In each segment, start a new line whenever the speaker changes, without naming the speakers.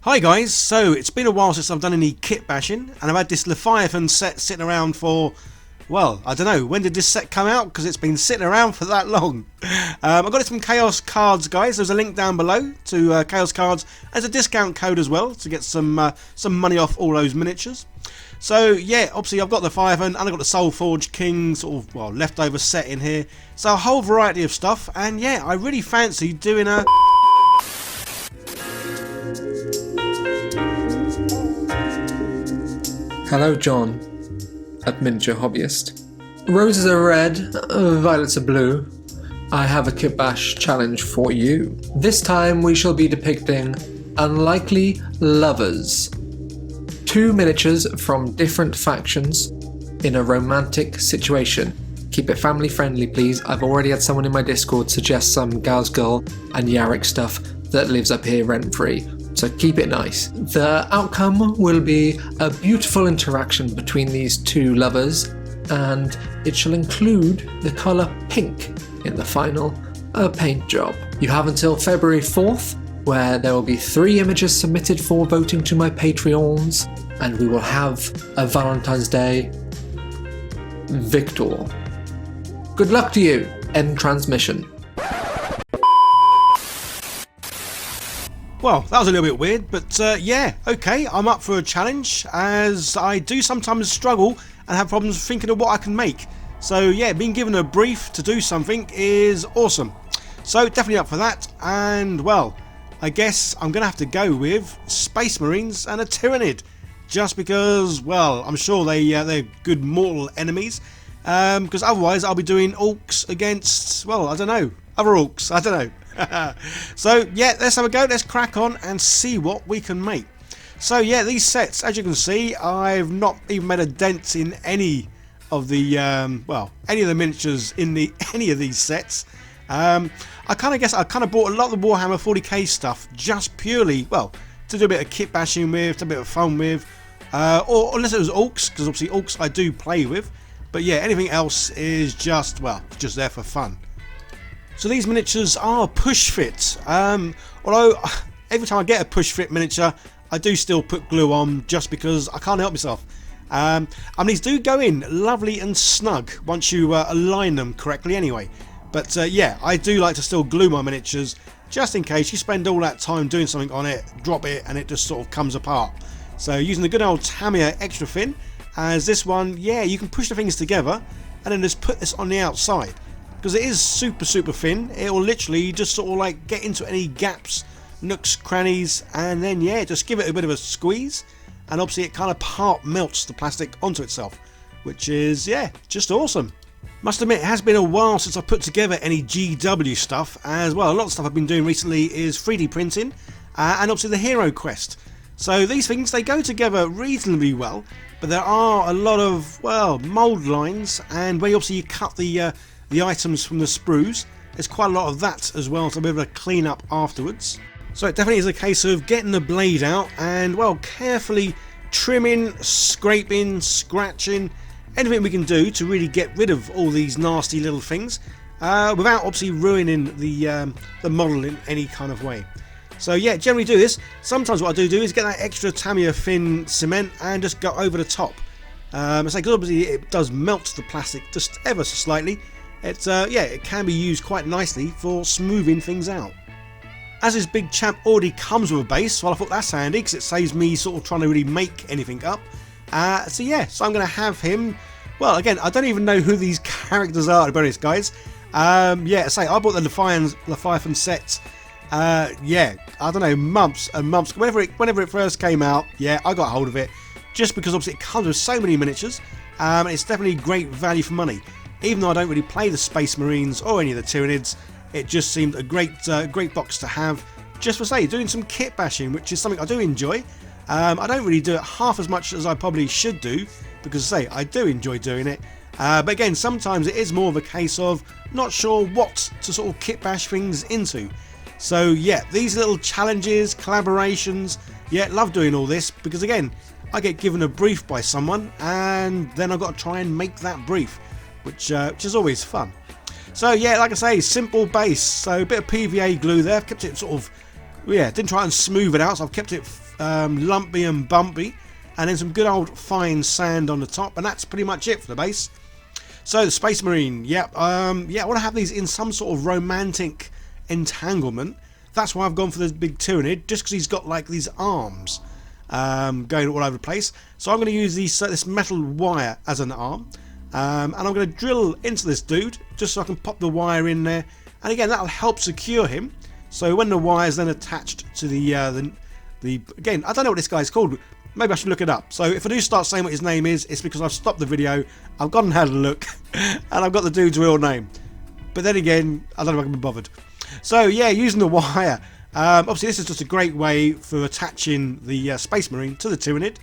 Hi guys, so it's been a while since I've done any kit bashing, and I've had this Leviathan set sitting around for, well, I don't know, when did this set come out? Because it's been sitting around for that long. I got it from Chaos Cards, guys. There's a link down below to Chaos Cards. There's a discount code as well to get some money off all those miniatures. So yeah, obviously I've got the Leviathan and I've got the Soulforged King sort of, well, leftover set in here. So a whole variety of stuff, and yeah, I really fancy doing a...
Hello, John, at Miniature Hobbyist. Roses are red, violets are blue. I have a Kitbash challenge for you. This time we shall be depicting unlikely lovers. Two miniatures from different factions in a romantic situation. Keep it family friendly, please. I've already had someone in my Discord suggest some Gals Girl and Yarrick stuff that lives up here rent free. So keep it nice. The outcome will be a beautiful interaction between these two lovers, and it shall include the colour pink in the final paint job. You have until February 4th, where there will be 3 images submitted for voting to my Patreons, and we will have a Valentine's Day victor. Good luck to you. End transmission.
Well, that was a little bit weird, but yeah, okay, I'm up for a challenge, as I do sometimes struggle and have problems thinking of what I can make. So yeah, being given a brief to do something is awesome. So definitely up for that, and well, I guess I'm going to have to go with Space Marines and a Tyrannid, just because, well, I'm sure they're good mortal enemies, because otherwise I'll be doing Orcs against, well, I don't know, other Orcs, I don't know. So yeah, let's have a go, let's crack on and see what we can make. So yeah, these sets, as you can see, I've not even made a dent in any of the any of the miniatures in any of these sets. I kind of bought a lot of the Warhammer 40k stuff just purely, well, to do a bit of kit bashing with, to do a bit of fun with, or unless it was Orcs, because obviously Orcs I do play with, but yeah, anything else is just, well, just there for fun. So these miniatures are push fit, although every time I get a push fit miniature I do still put glue on just because I can't help myself. And these do go in lovely and snug once you align them correctly anyway. But yeah, I do like to still glue my miniatures just in case you spend all that time doing something on it, drop it and it just sort of comes apart. So using the good old Tamiya extra thin, as this one, yeah, you can push the things together and then just put this on the outside. Because it is super thin, it will literally just sort of like get into any gaps, nooks, crannies, and then yeah, just give it a bit of a squeeze, and obviously it kind of part melts the plastic onto itself, which is, yeah, just awesome. Must admit, it has been a while since I put together any GW stuff, as well. A lot of stuff I've been doing recently is 3D printing, and obviously the Hero Quest. So these things, they go together reasonably well, but there are a lot of, well, mould lines, and where obviously you cut the items from the sprues, there's quite a lot of that as well to be able to clean up afterwards. So it definitely is a case of getting the blade out and, well, carefully trimming, scraping, scratching, anything we can do to really get rid of all these nasty little things without obviously ruining the model in any kind of way. So yeah, generally do this. Sometimes what I do is get that extra Tamiya thin cement and just go over the top. Because obviously it does melt the plastic just ever so slightly. It's yeah, it can be used quite nicely for smoothing things out. As this big champ already comes with a base, well, I thought that's handy because it saves me sort of trying to really make anything up. So yeah, so I'm going to have him. Well, again, I don't even know who these characters are, to be honest, guys. Yeah, say I bought the Leviathan set. Yeah, I don't know, months and months. Whenever it first came out, yeah, I got hold of it just because obviously it comes with so many miniatures. It's definitely great value for money. Even though I don't really play the Space Marines or any of the Tyrannids, it just seemed a great box to have, just for, say, doing some kit bashing, which is something I do enjoy. I don't really do it half as much as I probably should do, because, say, I do enjoy doing it. But again, sometimes it is more of a case of not sure what to sort of kit bash things into. So yeah, these little challenges, collaborations, yeah, love doing all this, because again, I get given a brief by someone, and then I've got to try and make that brief. Which is always fun. So yeah, like I say, simple base. So a bit of PVA glue there. I've kept it sort of yeah, didn't try and smooth it out, so I've kept it lumpy and bumpy, and then some good old fine sand on the top, and that's pretty much it for the base. So the Space Marine, yeah, I want to have these in some sort of romantic entanglement. That's why I've gone for the big Tyranid, just because he's got like these arms going all over the place. So I'm going to use this metal wire as an arm, and I'm going to drill into this dude just so I can pop the wire in there, and again that'll help secure him. So when the wire is then attached to the again, I don't know what this guy's called. Maybe I should look it up. So if I do start saying what his name is, it's because I've stopped the video, I've gone and had a look, and I've got the dude's real name. But then again, I don't know if I can be bothered. So yeah, using the wire. Obviously this is just a great way for attaching the Space Marine to the Tyranid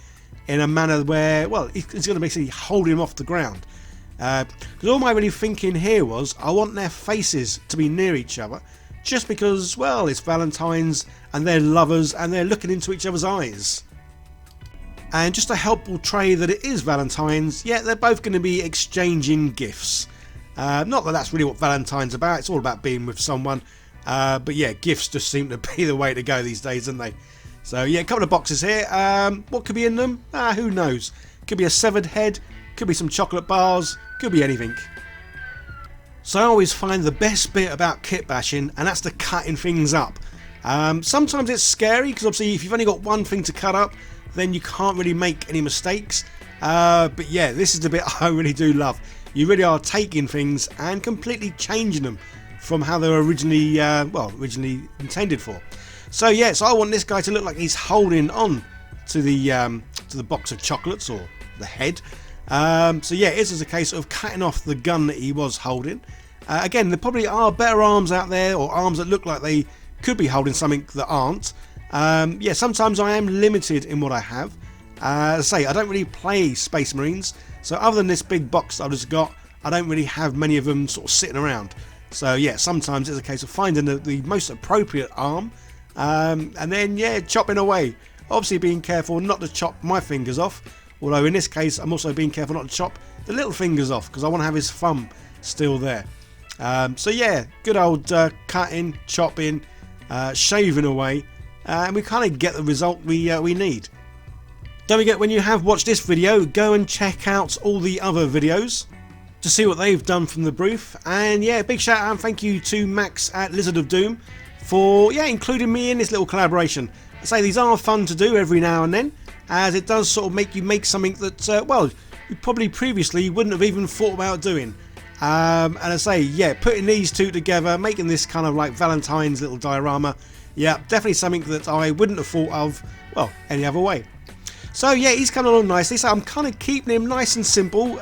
in a manner where, well, it's going to basically hold him off the ground. Because all my really thinking here was, I want their faces to be near each other, just because, well, it's Valentines and they're lovers and they're looking into each other's eyes. And just to help portray that it is Valentine's, yeah, they're both going to be exchanging gifts. Not that that's really what Valentine's about, it's all about being with someone. But yeah, gifts just seem to be the way to go these days, don't they? So yeah, a couple of boxes here. What could be in them? Who knows? Could be a severed head, could be some chocolate bars, could be anything. So I always find the best bit about kit bashing, and that's the cutting things up. Sometimes it's scary, because obviously if you've only got one thing to cut up, then you can't really make any mistakes. But yeah, this is the bit I really do love. You really are taking things and completely changing them from how they were originally, originally intended for. So yeah, so I want this guy to look like he's holding on to the box of chocolates, or the head. So yeah, this is a case of cutting off the gun that he was holding. Again, there probably are better arms out there, or arms that look like they could be holding something that aren't. Yeah, sometimes I am limited in what I have. As I say, I don't really play Space Marines, so other than this big box that I've just got, I don't really have many of them sort of sitting around. So yeah, sometimes it's a case of finding the most appropriate arm, and then yeah, chopping away. Obviously being careful not to chop my fingers off, although in this case I'm also being careful not to chop the little fingers off, because I want to have his thumb still there. So yeah, good old cutting, chopping, shaving away, and we kind of get the result we need. Don't forget, when you have watched this video, go and check out all the other videos to see what they've done from the brief. And yeah, big shout out and thank you to Max at Lizard of Doom for including me in this little collaboration. I say these are fun to do every now and then, as it does sort of make you make something that well, you probably previously wouldn't have even thought about doing. And I say, yeah, putting these two together, making this kind of like Valentine's little diorama, yeah, definitely something that I wouldn't have thought of, well, any other way. So yeah, he's coming along nicely, so I'm kind of keeping him nice and simple,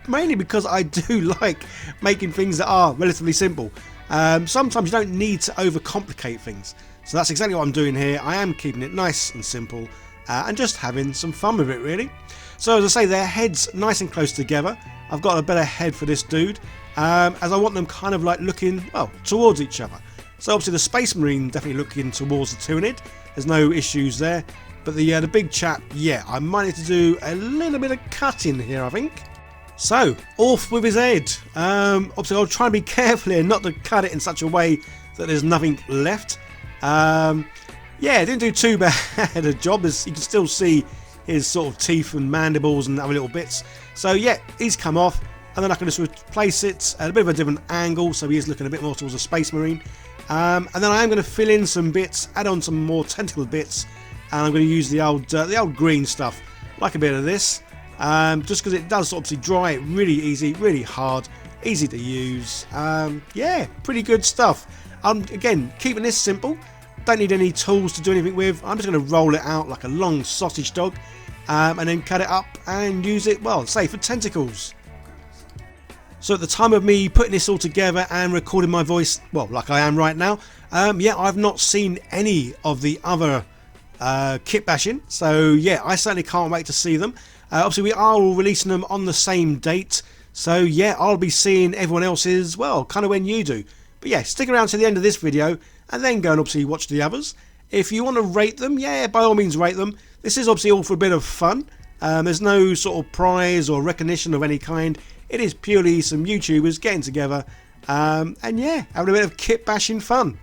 mainly because I do like making things that are relatively simple. Sometimes you don't need to overcomplicate things, so that's exactly what I'm doing here. I am keeping it nice and simple, and just having some fun with it, really. So as I say, their heads nice and close together. I've got a better head for this dude, as I want them kind of like looking, well, towards each other. So obviously the Space Marine definitely looking towards the Tyranid, there's no issues there. But the big chap, yeah, I might need to do a little bit of cutting here, I think. So, off with his head. Obviously I'll try and be careful here not to cut it in such a way that there's nothing left. Yeah, didn't do too bad a job, as you can still see his sort of teeth and mandibles and other little bits. So yeah, he's come off, and then I can just replace it at a bit of a different angle, so he is looking a bit more towards a Space Marine. And then I am going to fill in some bits, add on some more tentacle bits, and I'm going to use the old green stuff, like a bit of this, just because it does obviously dry it really easy, really hard, easy to use. Yeah, pretty good stuff. Again, keeping this simple, don't need any tools to do anything with. I'm just going to roll it out like a long sausage dog, and then cut it up and use it, well, say for tentacles. So at the time of me putting this all together and recording my voice, well, like I am right now, yeah, I've not seen any of the other kit bashing, so yeah, I certainly can't wait to see them. Obviously we are all releasing them on the same date, so yeah, I'll be seeing everyone else's, well, kind of when you do. But yeah, stick around to the end of this video and then go and obviously watch the others. If you want to rate them, yeah, by all means rate them. This is obviously all for a bit of fun. There's no sort of prize or recognition of any kind. It is purely some YouTubers getting together and yeah, having a bit of kit bashing fun.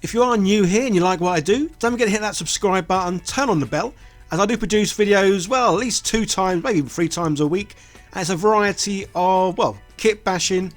If you are new here and you like what I do, don't forget to hit that subscribe button, turn on the bell, as I do produce videos, well, at least 2 times, maybe even 3 times a week. And it's a variety of, well, kit bashing,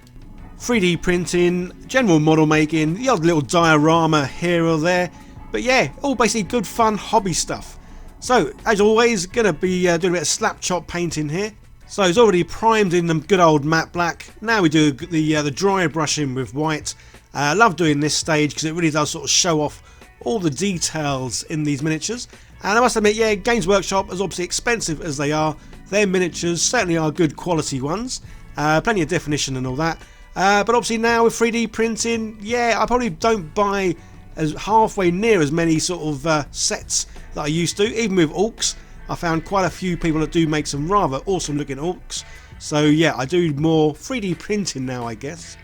3D printing, general model making, the odd little diorama here or there. But yeah, all basically good fun hobby stuff. So, as always, going to be doing a bit of Slapchop painting here. So it's already primed in the good old matte black. Now we do the dry brushing with white. I love doing this stage because it really does sort of show off all the details in these miniatures. And I must admit, yeah, Games Workshop, as obviously expensive as they are, their miniatures certainly are good quality ones. Plenty of definition and all that. But obviously now with 3D printing, yeah, I probably don't buy as halfway near as many sort of sets that I used to. Even with orcs, I found quite a few people that do make some rather awesome looking orcs. So yeah, I do more 3D printing now, I guess.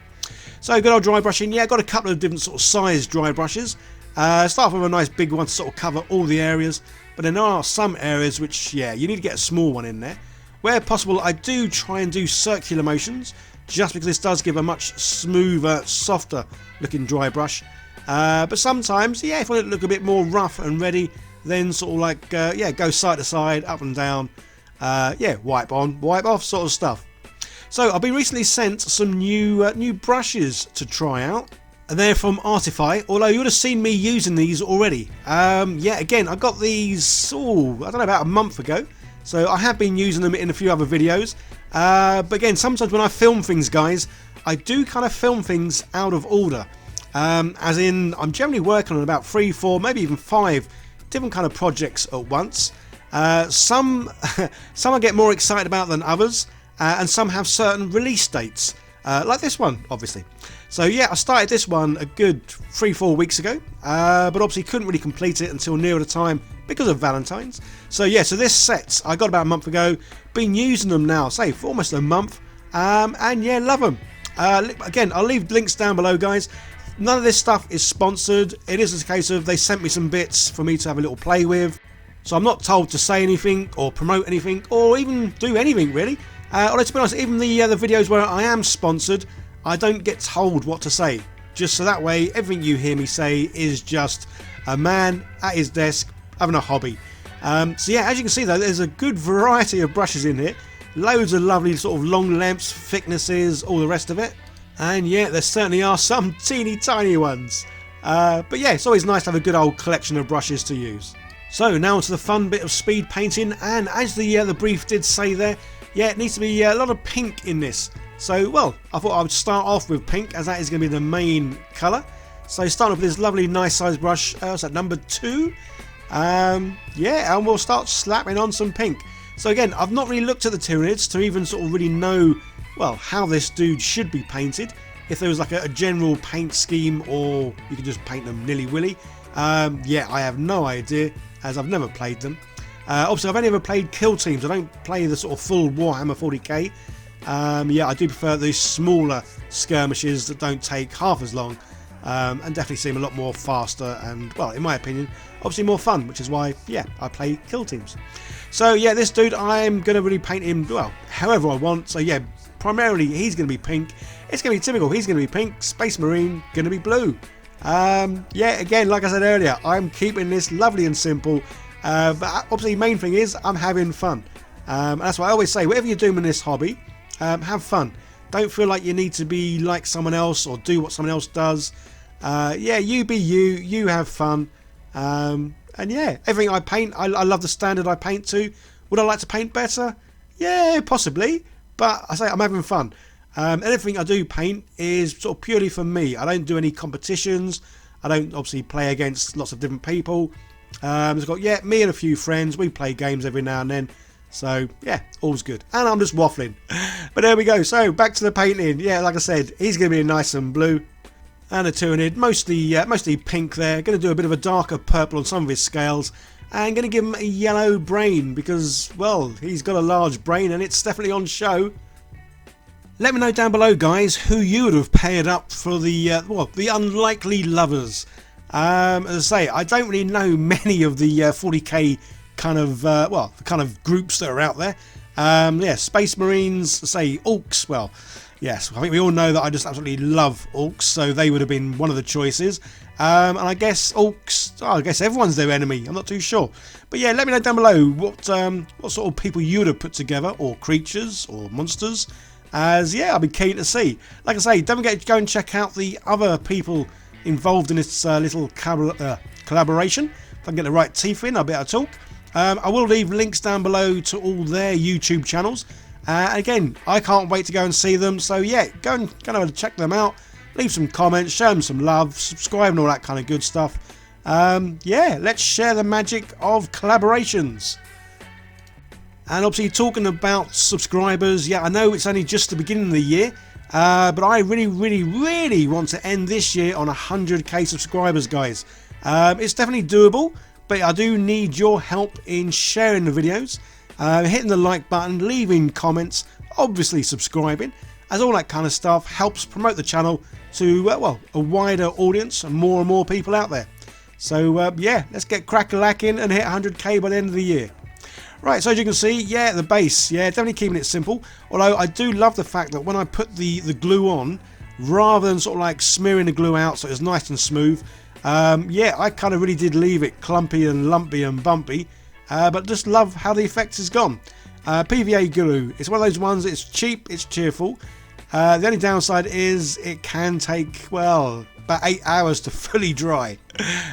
So good old dry brushing. Yeah, I've got a couple of different sort of size dry brushes. Start off with a nice big one to sort of cover all the areas. But then there are some areas which, yeah, you need to get a small one in there. Where possible, I do try and do circular motions, just because this does give a much smoother, softer looking dry brush. But sometimes, yeah, if I want it to look a bit more rough and ready, then sort of like, yeah, go side to side, up and down. Yeah, wipe on, wipe off sort of stuff. So I've been recently sent some new brushes to try out. And they're from Artify, although you would have seen me using these already. Yeah, again, I got these, I don't know, about a month ago. So I have been using them in a few other videos. But again, sometimes when I film things, guys, I do kind of film things out of order. As in, I'm generally working on about 3, 4, maybe even 5 different kind of projects at once. Some I get more excited about than others. And some have certain release dates, like this one, obviously. So yeah, I started this one a good 3-4 weeks ago, but obviously couldn't really complete it until near the time because of Valentines. So yeah, so this set I got about a month ago, been using them now, say for almost a month, and yeah, love them. Again, I'll leave links down below, guys. None of this stuff is sponsored. It is a case of they sent me some bits for me to have a little play with. So I'm not told to say anything or promote anything or even do anything really. Although to be honest, even the videos where I am sponsored, I don't get told what to say. Just so that way, everything you hear me say is just a man at his desk having a hobby. So yeah, as you can see though, there's a good variety of brushes in here. Loads of lovely sort of long lengths, thicknesses, all the rest of it. And yeah, there certainly are some teeny tiny ones. But yeah, it's always nice to have a good old collection of brushes to use. So now onto the fun bit of speed painting, and as the brief did say there, yeah, it needs to be a lot of pink in this. So, well, I thought I would start off with pink, as that is going to be the main colour. So starting off with this lovely nice size brush, what's that, number 2? Yeah, and we'll start slapping on some pink. So again, I've not really looked at the Tyranids to even sort of really know, well, how this dude should be painted. If there was like a general paint scheme, or you could just paint them nilly-willy. Yeah, I have no idea, as I've never played them. Obviously, I've only ever played kill teams. I don't play the sort of full Warhammer 40k. Yeah, I do prefer these smaller skirmishes that don't take half as long, and definitely seem a lot more faster and, well, in my opinion, obviously more fun, which is why, yeah, I play kill teams. So yeah, this dude, I'm going to really paint him, well, however I want. So yeah, primarily he's going to be pink. It's going to be typical. He's going to be pink. Space Marine going to be blue. Yeah, again, like I said earlier, I'm keeping this lovely and simple. But obviously, main thing is I'm having fun. That's what I always say. Whatever you're doing in this hobby, have fun. Don't feel like you need to be like someone else or do what someone else does. Yeah, you be you. You have fun. And yeah, everything I paint, I love the standard I paint to. Would I like to paint better? Yeah, possibly. But I say I'm having fun. Anything I do paint is sort of purely for me. I don't do any competitions. I don't obviously play against lots of different people. It's got, yeah, me and a few friends. We play games every now and then. So yeah, all's good. And I'm just waffling. But there we go. So back to the painting. Yeah, like I said, he's going to be nice and blue. And a Tyranid, mostly pink there. Going to do a bit of a darker purple on some of his scales. And going to give him a yellow brain because, well, he's got a large brain and it's definitely on show. Let me know down below, guys, who you would have paired up for the, well, the unlikely lovers. As I say, I don't really know many of the 40k kind of, well, the kind of groups that are out there. Yeah, Space Marines, say Orcs. Well, yes, I think we all know that I just absolutely love Orcs, so they would have been one of the choices. And I guess Orcs, oh, I guess everyone's their enemy, I'm not too sure. But yeah, let me know down below what sort of people you would have put together, or creatures, or monsters. As yeah, I'll be keen to see. Like I say, don't forget to go and check out the other people involved in this little collaboration. If I can get the right teeth in, I'll be able to talk. I will leave links down below to all their YouTube channels. Again, I can't wait to go and see them. So yeah, go and check them out. Leave some comments, show them some love, subscribe and all that kind of good stuff. Yeah, let's share the magic of collaborations. And obviously talking about subscribers, yeah, I know it's only just the beginning of the year. But I really want to end this year on 100k subscribers, guys. It's definitely doable, but I do need your help in sharing the videos, hitting the like button, leaving comments, obviously subscribing, as all that kind of stuff helps promote the channel to well, a wider audience and more people out there. So yeah, let's get crack-a-lacking and hit 100k by the end of the year. Right, so as you can see, yeah, the base, yeah, definitely keeping it simple. Although I do love the fact that when I put the glue on, rather than sort of like smearing the glue out so it's nice and smooth, yeah, I kind of really did leave it clumpy and lumpy and bumpy, but just love how the effect has gone. PVA glue, it's one of those ones, it's cheap, it's cheerful. The only downside is it can take, well, about 8 hours to fully dry,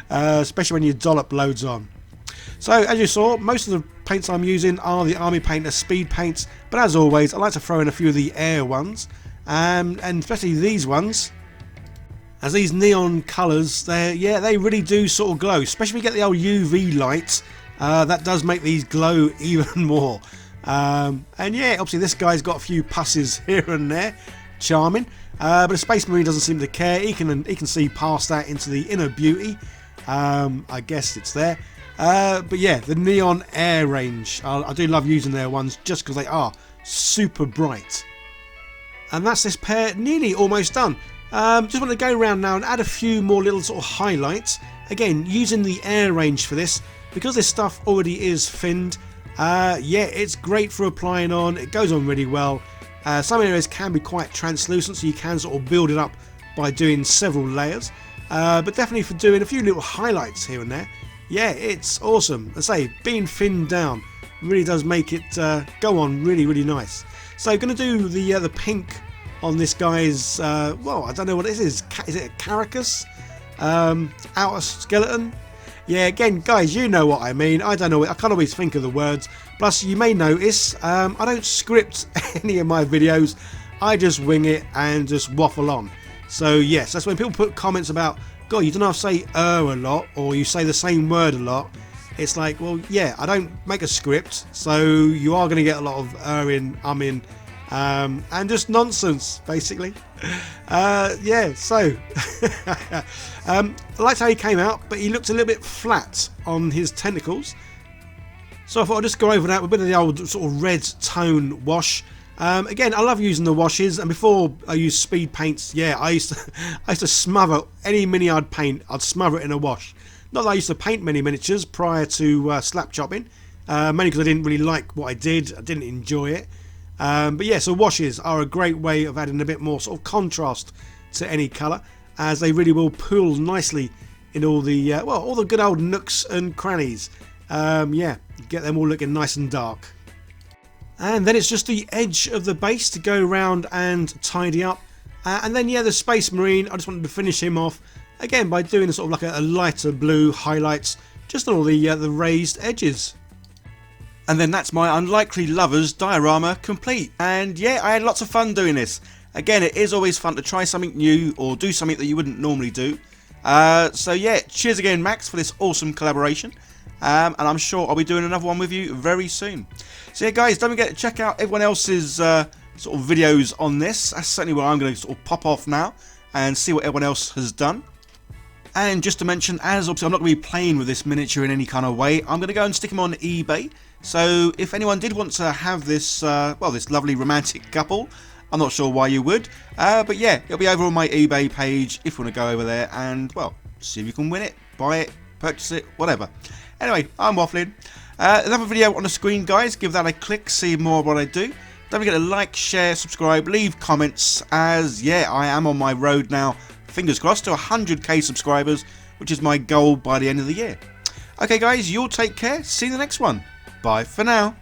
especially when you dollop loads on. So as you saw, most of the paints I'm using are the Army Painter speed paints, but as always I like to throw in a few of the air ones, and especially these ones, as these neon colours, they really do sort of glow, especially if you get the old UV light. That does make these glow even more. And yeah, obviously this guy's got a few pusses here and there, charming, but a Space Marine doesn't seem to care. He can see past that into the inner beauty. I guess it's there. But yeah, the neon air range, I do love using their ones just because they are super bright. And that's this pair nearly almost done. Just want to go around now and add a few more little sort of highlights. Again, using the air range for this, because this stuff already is thinned. Yeah, it's great for applying on, it goes on really well. Some areas can be quite translucent, so you can sort of build it up by doing several layers. But definitely for doing a few little highlights here and there. Yeah, it's awesome. I say, being thinned down really does make it go on really nice. So going to do the pink on this guy's, well, I don't know what this is. Is it a caracas? Outer skeleton? Yeah, again, guys, you know what I mean. I don't know. I can't always think of the words. Plus, you may notice I don't script any of my videos. I just wing it and just waffle on. So yes, that's when people put comments about, God, you don't have to say a lot, or you say the same word a lot. It's like, well, yeah, I don't make a script, so you are going to get a lot of in, and just nonsense, basically. Yeah, so I liked how he came out, but he looked a little bit flat on his tentacles. So I thought I'd just go over that with a bit of the old sort of red tone wash. Again, I love using the washes, and before I used speed paints, yeah, I used to smother any mini I'd paint. I'd smother it in a wash. Not that I used to paint many miniatures prior to slap chopping, mainly because I didn't really like what I did. I didn't enjoy it. But yeah, so washes are a great way of adding a bit more sort of contrast to any colour, as they really will pool nicely in all the well, all the good old nooks and crannies. Yeah, get them all looking nice and dark. And then it's just the edge of the base to go around and tidy up. And then yeah, the Space Marine, I just wanted to finish him off again by doing a sort of like a lighter blue highlights just on all the raised edges. And then that's my Unlikely Lovers diorama complete. And yeah, I had lots of fun doing this. Again, it is always fun to try something new or do something that you wouldn't normally do. So yeah, cheers again, Max, for this awesome collaboration. And I'm sure I'll be doing another one with you very soon. So yeah, guys, don't forget to check out everyone else's sort of videos on this. That's certainly where I'm going to sort of pop off now and see what everyone else has done. And just to mention, as obviously I'm not going to be playing with this miniature in any kind of way, I'm going to go and stick them on eBay. So if anyone did want to have this, well, this lovely romantic couple, I'm not sure why you would, but yeah, it'll be over on my eBay page if you want to go over there and, well, see if you can win it, buy it, purchase it, whatever. Anyway, I'm waffling. Another video on the screen, guys. Give that a click, see more of what I do. Don't forget to like, share, subscribe, leave comments, as yeah, I am on my road now, fingers crossed, to 100k subscribers, which is my goal by the end of the year. Okay guys, you'll take care, see you in the next one. Bye for now.